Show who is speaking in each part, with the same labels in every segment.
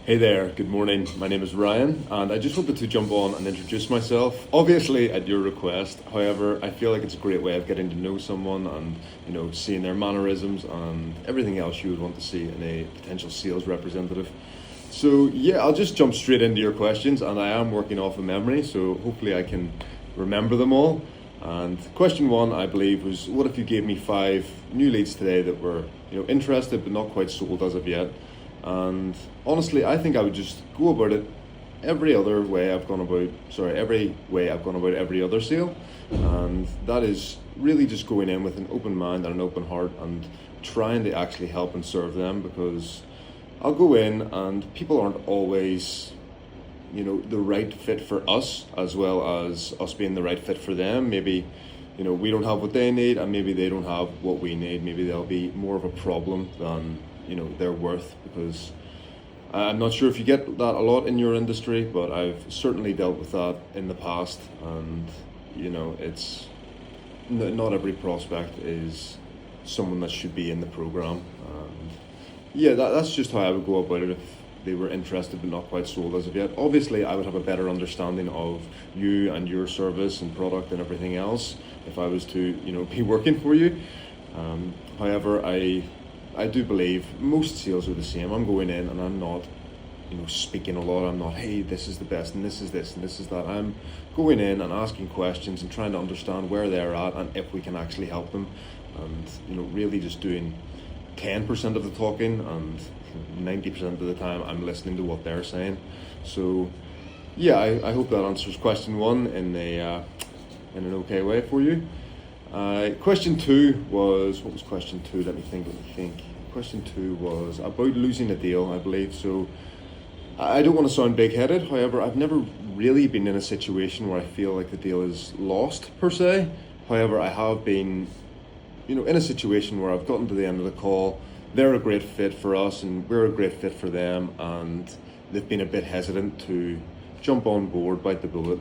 Speaker 1: Hey there, good morning. My name is Ryan, and I just wanted to jump on and introduce myself, obviously at your request. However, I feel like it's a great way of getting to know someone and, seeing their mannerisms and everything else you would want to see in a potential sales representative. So, yeah, I'll just jump straight into your questions, and I am working off of memory, so hopefully I can remember them all. And question one, I believe, was what if you gave me 5 new leads today that were, interested but not quite sold as of yet? And honestly, I think I would just go about it every way I've gone about every other sale. And that is really just going in with an open mind and an open heart and trying to actually help and serve them, because I'll go in and people aren't always, the right fit for us, as well as us being the right fit for them. Maybe, we don't have what they need, and maybe they don't have what we need. Maybe they'll be more of a problem than their worth, because I'm not sure if you get that a lot in your industry, but I've certainly dealt with that in the past. And it's not every prospect is someone that should be in the program. And yeah, that's just how I would go about it if they were interested but not quite sold as of yet. Obviously, I would have a better understanding of you and your service and product and everything else if I was to be working for you. However, I do believe most sales are the same. I'm going in and I'm not, speaking a lot. I'm not, hey, this is the best and this is this and this is that. I'm going in and asking questions and trying to understand where they're at and if we can actually help them. And, really just doing 10% of the talking, and 90% of the time I'm listening to what they're saying. So, yeah, I hope that answers question one in an okay way for you. Question two was, what was question two? Let me think. Question two was about losing a deal, I believe. So I don't want to sound big-headed. However, I've never really been in a situation where I feel like the deal is lost per se. However, I have been, in a situation where I've gotten to the end of the call. They're a great fit for us and we're a great fit for them, and they've been a bit hesitant to jump on board, bite the bullet.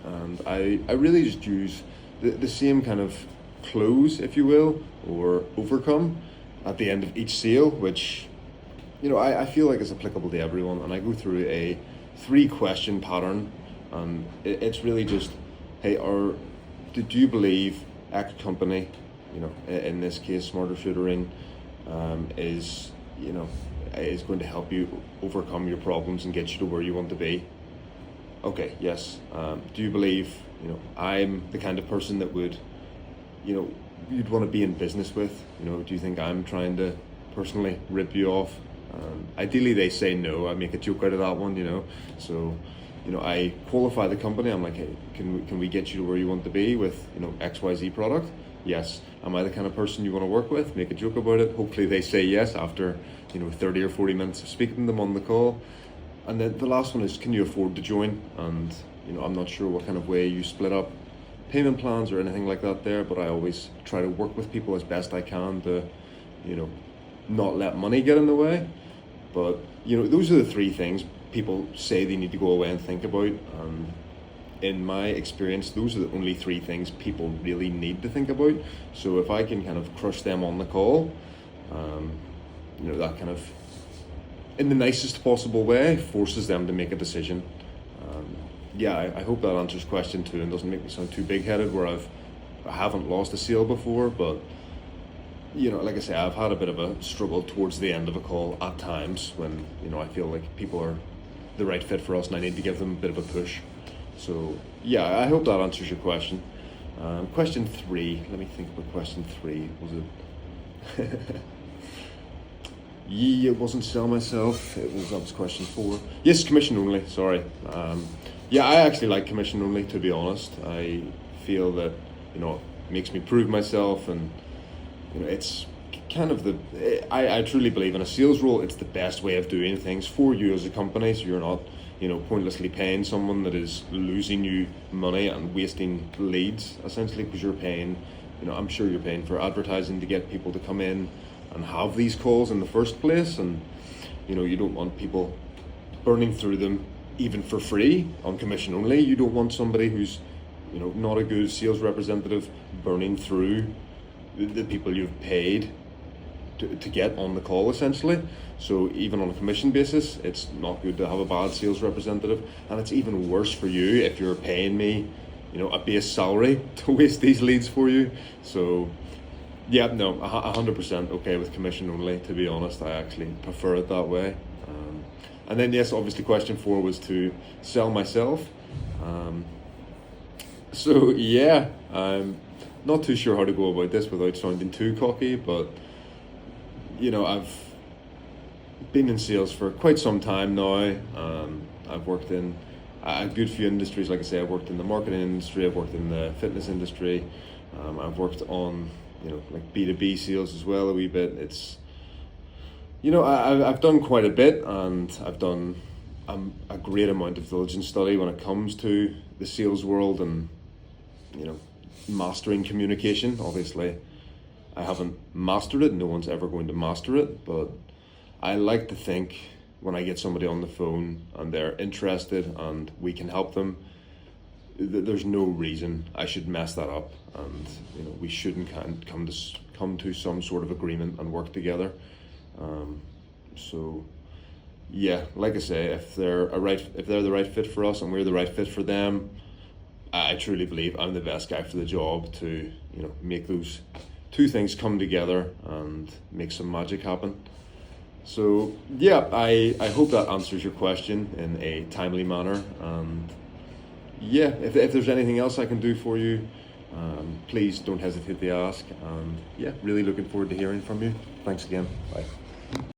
Speaker 1: And I really just use the same kind of close, if you will, or overcome at the end of each sale, which, I feel like is applicable to everyone. And I go through a 3-question pattern, and it's really just, hey, do you believe X company, in this case, Smarter Tutoring, is going to help you overcome your problems and get you to where you want to be? Okay, yes. Do you believe, I'm the kind of person that would, you'd want to be in business with? Do you think I'm trying to personally rip you off? Ideally, they say no. I make a joke out of that one, So, I qualify the company. I'm like, hey, can we get you to where you want to be with, XYZ product? Yes. Am I the kind of person you want to work with? Make a joke about it. Hopefully they say yes after, 30 or 40 minutes of speaking to them on the call. And then the last one is, can you afford to join? And, I'm not sure what kind of way you split up payment plans or anything like that there, but I always try to work with people as best I can to, not let money get in the way. But, those are the 3 things people say they need to go away and think about. In my experience, those are the only 3 things people really need to think about. So if I can kind of crush them on the call, that kind of, in the nicest possible way, forces them to make a decision. I hope that answers question 2 and doesn't make me sound too big-headed where I haven't lost a sale before, but like I say, I've had a bit of a struggle towards the end of a call at times when, I feel like people are the right fit for us and I need to give them a bit of a push. So, yeah, I hope that answers your question. Question 3, let me think about question 3. Was it? It wasn't sell myself. That was question 4. Yes, commission only, sorry. I actually like commission only, to be honest. I feel that, it makes me prove myself, and, it's kind of I truly believe in a sales role, it's the best way of doing things for you as a company, so you're not, pointlessly paying someone that is losing you money and wasting leads, essentially, because you're paying, I'm sure you're paying for advertising to get people to come in and have these calls in the first place, and, you don't want people burning through them even for free on commission only. You don't want somebody who's, not a good sales representative burning through the people you've paid to get on the call essentially. So even on a commission basis, it's not good to have a bad sales representative, and it's even worse for you if you're paying me, a base salary to waste these leads for you. So yeah, no, 100% okay with commission only. To be honest, I actually prefer it that way. And then yes, obviously question 4 was to sell myself. So yeah, I'm not too sure how to go about this without sounding too cocky, but I've been in sales for quite some time now. I've worked in a good few industries. Like I say, I've worked in the marketing industry, I've worked in the fitness industry, I've worked on like B2B sales as well a wee bit. It's I've done quite a bit, and I've done a great amount of diligence study when it comes to the sales world and mastering communication. Obviously I haven't mastered it, no one's ever going to master it, but I like to think when I get somebody on the phone and they're interested and we can help them, there's no reason I should mess that up, and we shouldn't come to some sort of agreement and work together. So yeah, like I say, if they're the right fit for us and we're the right fit for them, I truly believe I'm the best guy for the job to make those two things come together and make some magic happen. So yeah, I hope that answers your question in a timely manner, and yeah, if there's anything else I can do for you, please don't hesitate to ask, and yeah, really looking forward to hearing from you. Thanks again. Bye.